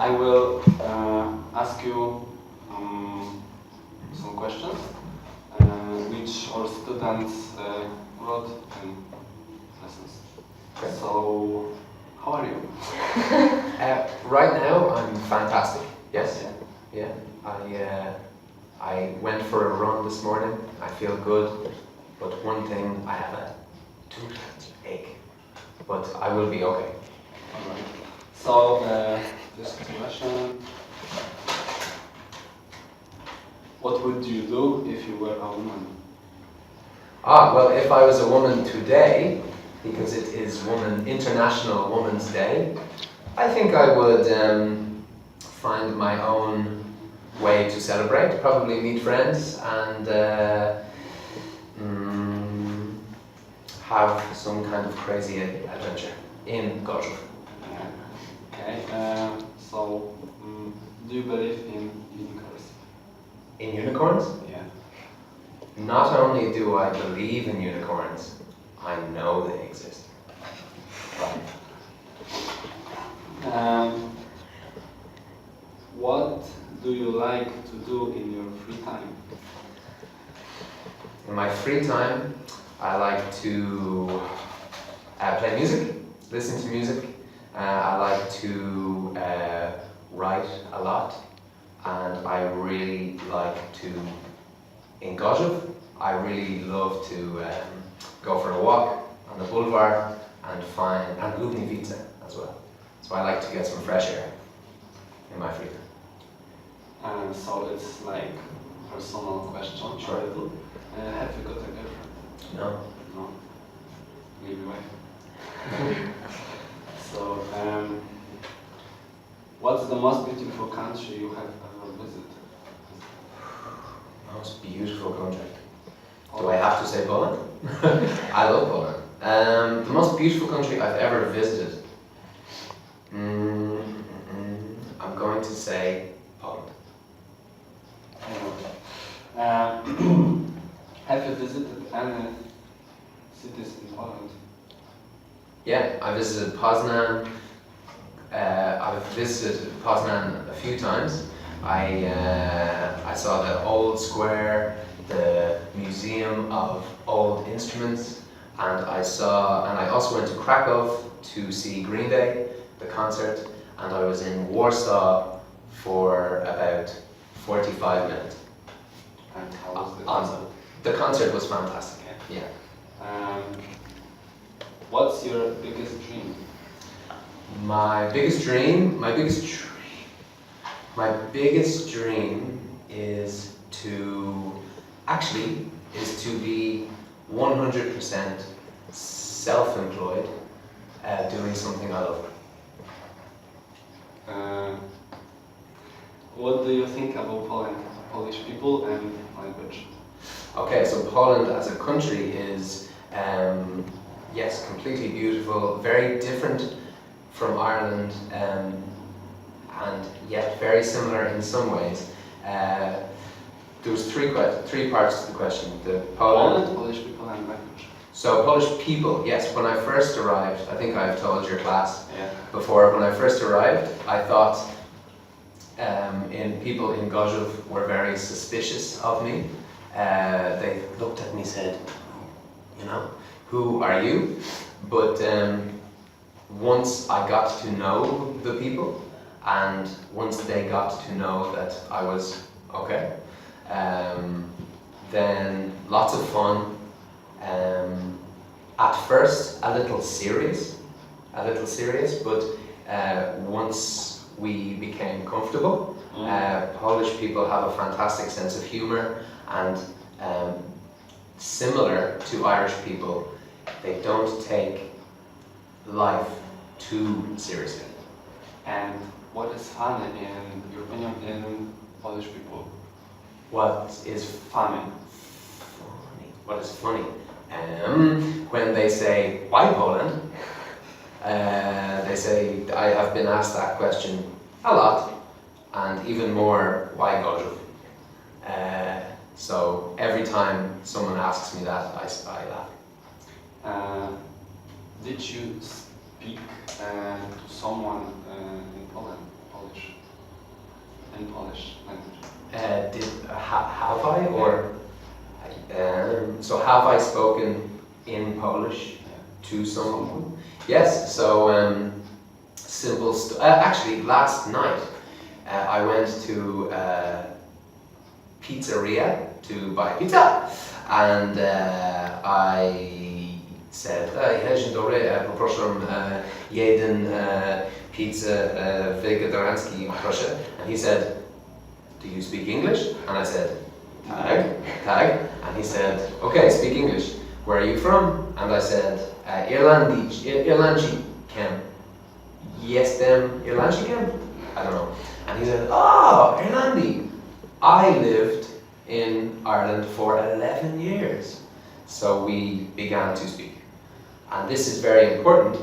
I will ask you some questions which our students wrote in lessons. Okay. So, how are you? Right now, I'm fantastic. Yes. Yeah. Yeah. I went for a run this morning. I feel good, but one thing, I have a toothache. But I will be okay. Alright. So, this question. What would you do if you were a woman? Well, if I was a woman today, because it is International Women's Day, I think I would find my own way to celebrate, probably meet friends and have some kind of crazy adventure in Gorzów. Okay, so do you believe in unicorns? In unicorns? Yeah. Not only do I believe in unicorns, I know they exist. Right. What do you like to do in your free time? In my free time, I like to play music, listen to music. I like to write a lot, and I really like to, in Gorzów, I really love to go for a walk on the boulevard and Lubnivice as well. So I like to get some fresh air in my free time. So it's like personal question. Sure. Have you got a girlfriend? No. No. Maybe wife. So, what's the most beautiful country you have ever visited? Most beautiful country. Do I have to say Poland? I love Poland. The most beautiful country I've ever visited. I'm going to say Poland. Have you visited any cities in Poland? Yeah, I visited Poznan. I've visited Poznan a few times. I saw the old square, the museum of old instruments, and I also went to Krakow to see Green Day, the concert, and I was in Warsaw for about 45 minutes. And how was the concert? The concert was fantastic. Yeah. What's your biggest dream? My biggest dream is to be 100% self-employed, doing something I love. What do you think about Poland, Polish people and language? Okay, so Poland as a country is, yes, completely beautiful, very different from Ireland, and yet very similar in some ways. There was three parts to the question. The Poland, Polish people and language. So Polish people, yes, when I first arrived, I think I've told your class before, when I first arrived, I thought people in Gorzów were very suspicious of me. They looked at me and said, who are you? But once I got to know the people, and once they got to know that I was okay, then lots of fun. At first, a little serious, but once we became comfortable, Polish people have a fantastic sense of humor, and similar to Irish people, they don't take life too seriously. And what is funny in your opinion in Polish people? What is Funny. What is funny? When they say, why Poland? They say, I have been asked that question a lot, and even more, why Gorzów? So every time someone asks me that, I laugh. Did you speak to someone in Poland, Polish? in Polish language? Have I or so have I spoken in Polish to someone? Yes. So actually, last night I went to pizzeria to buy pizza, and I said, dzień dobry, poproszę jeden pizza wegetariański, proszę. And he said, do you speak English? And I said, tag. And he said, okay, speak English. Where are you from? And I said, Irlandikiem. Jestem Irlandikiem? I don't know. And he said, oh, Irlandi. I lived in Ireland for 11 years. So we began to speak. And this is very important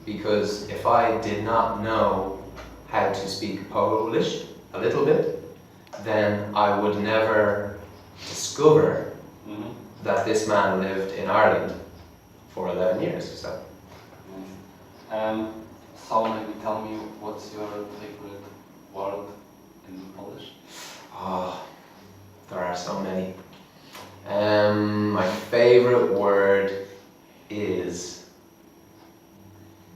because if I did not know how to speak Polish a little bit, then I would never discover that this man lived in Ireland for 11 years. So, so maybe tell me what's your favorite word in Polish? oh, there are so many. My favorite word is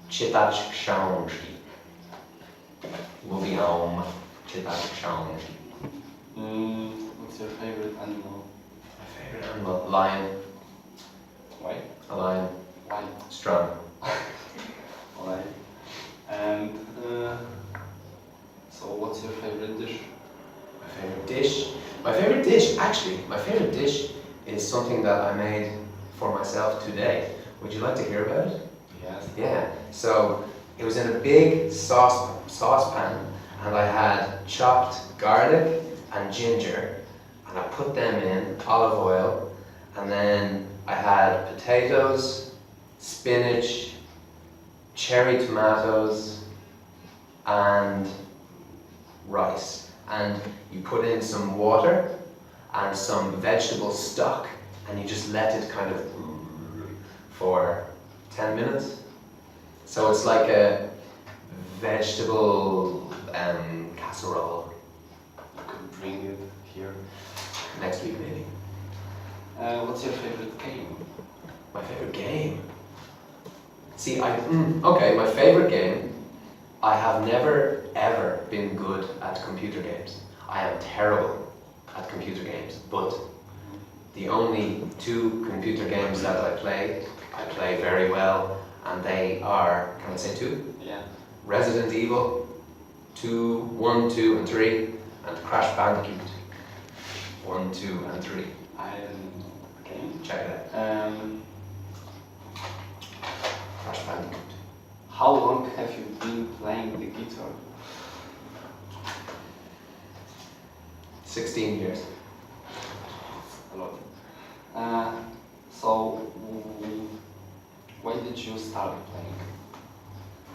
czytać książki. We'll be home. Czytać książki. What's your favorite animal? My favorite animal? Lion. Why? A lion. Why? Strong. Why? And so what's your favorite dish? My favorite dish? My favorite dish is something that I made for myself today. Would you like to hear about it? Yes. Yeah. So it was in a big saucepan, and I had chopped garlic and ginger, and I put them in olive oil, and then I had potatoes, spinach, cherry tomatoes, and rice. And you put in some water and some vegetable stock, and you just let it kind of for 10 minutes. So it's like a vegetable casserole. You could bring it here. Next week maybe. What's your favorite game? My favorite game? See, okay, my favorite game, I have never ever been good at computer games. I am terrible at computer games, but the only two computer games that I play very well, and they are, can I say two? Yeah. Resident Evil 2, 1, 2, and 3, and Crash Bandicoot 1, 2, and 3. I didn't know the game. Check it out. Crash Bandicoot. How long have you been playing the guitar? 16 years. A lot. So, why did you start playing?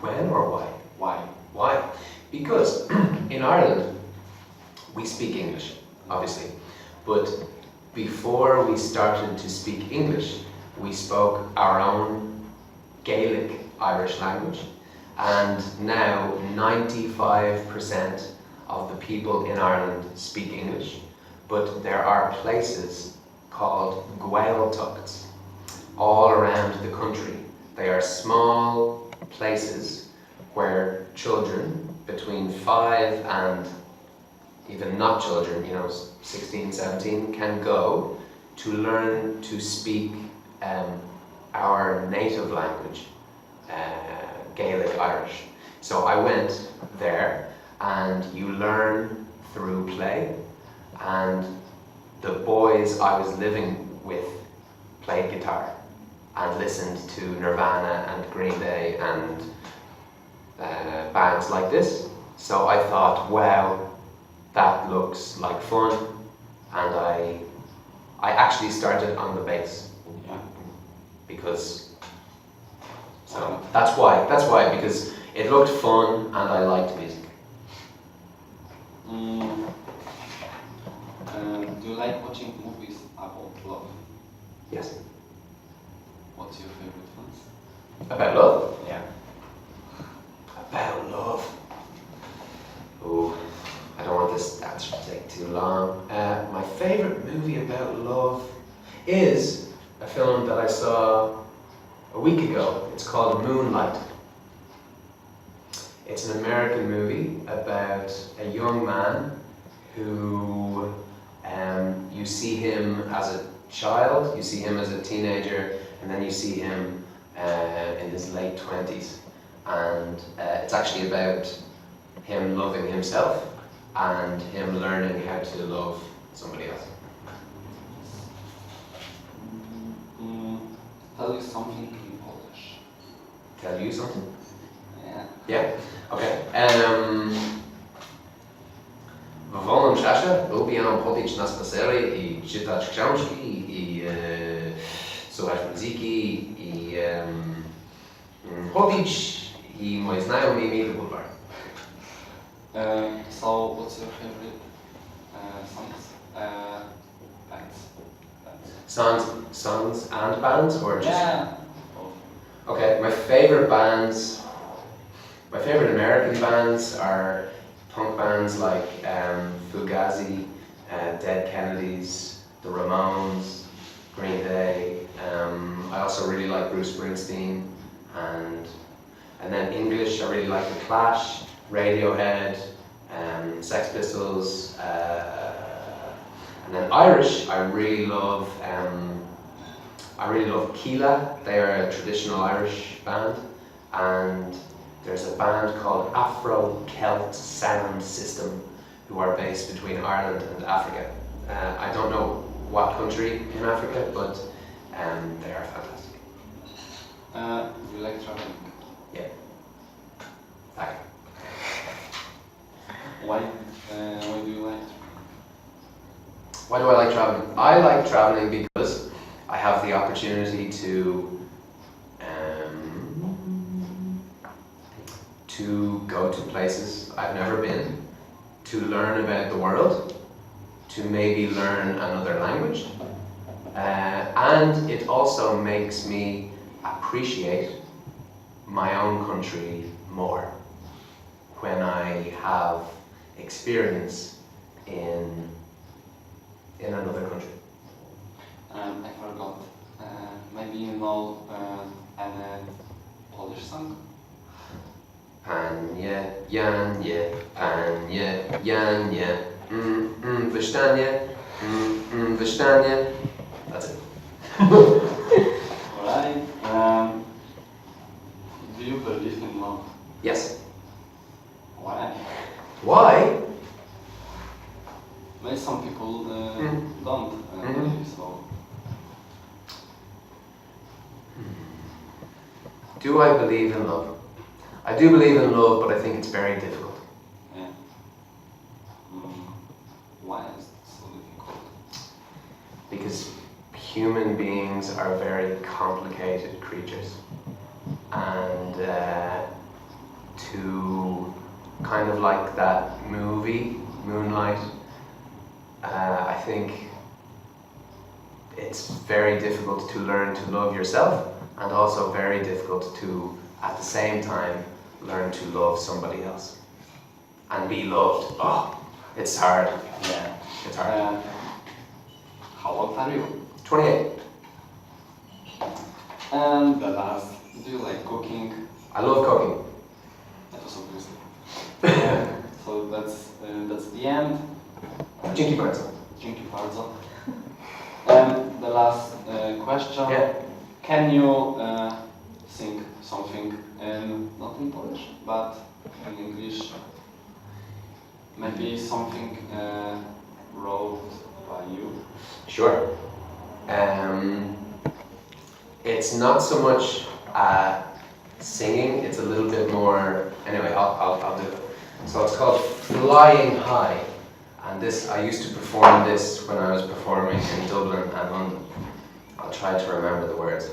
When or why? Why? Why? Because in Ireland, we speak English, obviously, but before we started to speak English, we spoke our own Gaelic Irish language, and now 95% of the people in Ireland speak English, but there are places called Gaeltachts all around the country. They are small places where children between 5 and even not children, 16, 17, can go to learn to speak our native language, Gaelic Irish. So I went there, and you learn through play, and the boys I was living with played guitar and listened to Nirvana and Green Day and bands like this. So I thought, wow, that looks like fun, and I actually started on the bass. Yeah. Because that's why, because it looked fun and I liked music. Do you like watching movies about love? Yes. What's your favorite ones? About love? Yeah. About love. Oh, I don't want this answer will take too long. My favorite movie about love is a film that I saw a week ago. It's called Moonlight. It's an American movie about a young man who you see him as a child, you see him as a teenager, and then you see him in his late 20s. And it's actually about him loving himself and him learning how to love somebody else. Tell you something in Polish. Tell you something? Yeah. Yeah? Okay. W wolnym czasie lubię chodzić na spacery i czytać książki i słuchać muzyki i chodzić i moi znajomi mi do bulwaru. So, what's your favorite songs? Bands? Songs and bands, or just? Yeah. Okay, my favorite American bands are punk bands like Fugazi, Dead Kennedys, the Ramones, Green Day. I also really like Bruce Springsteen, and then English, I really like The Clash, Radiohead, Sex Pistols, and then Irish, I really love Keela. They are a traditional Irish band, and there's a band called Afro-Celt Sound System, who are based between Ireland and Africa. I don't know what country in Africa, but they are fantastic. You like traveling? Yeah. Okay. Why do you like traveling? Why do I like traveling? I like traveling because I have the opportunity to go to places I've never been, to learn about the world, to maybe learn another language, and it also makes me appreciate my own country more when I have experience in another country. I forgot. Maybe you know any Polish song? Panie, Janie, panie, Janie, wysztanie, wysztanie. That's it. Alright. Do you believe in love? Yes. Why? Why? Maybe some people don't Mhm. believe so. Do I believe in love? I do believe in love, but I think it's very difficult. Yeah. Why is it so difficult? Because human beings are very complicated creatures. And to kind of like that movie, Moonlight, I think it's very difficult to learn to love yourself, and also very difficult to, at the same time, learn to love somebody else and be loved. Oh, it's hard. Yeah. It's hard. How old are you? 28. And the last, do you like cooking? I love cooking. That was obviously. So that's the end. Dzięki bardzo. Dzięki bardzo. And the last question. Yeah. Can you sing something not in Polish, but in English? Maybe something wrote by you? Sure. It's not so much singing, it's a little bit more, anyway, I'll do it. So it's called Flying High, and this, I used to perform this when I was performing in Dublin and London. I'll try to remember the words.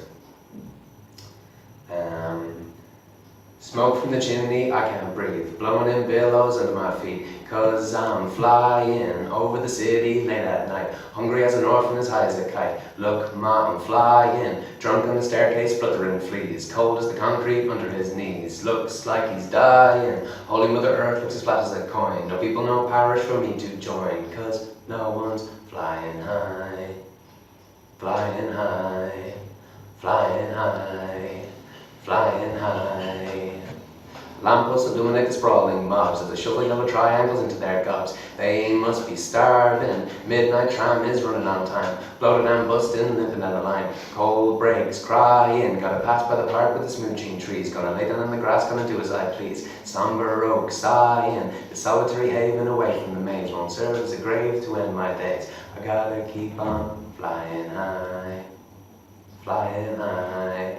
Smoke from the chimney, I can't breathe. Blowing in billows under my feet. 'Cause I'm flying over the city late at night. Hungry as an orphan, as high as a kite. Look, ma, I'm flying. Drunk on the staircase, fluttering fleas. Cold as the concrete under his knees. Looks like he's dying. Holy Mother Earth looks as flat as a coin. No people, no parish for me to join. 'Cause no one's flying high. Flying high. Flying high. Flying high. Lampposts illuminate the sprawling mobs as they shuffle yellow triangles into their gobs. They must be starving. Midnight tram is running on time. Bloated and busting, limping at a line. Cold breaks, crying. Gotta pass by the park with the smooching trees. Gonna lay down in the grass, gonna do as I please. Somber oak, sighing. The solitary haven away from the maze won't serve as a grave to end my days. I gotta keep on flying high. Flying high.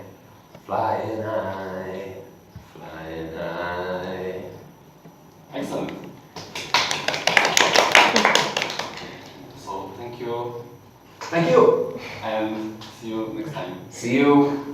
Flying high. Flying high. Excellent. So thank you Thank you. and see you next time. See you.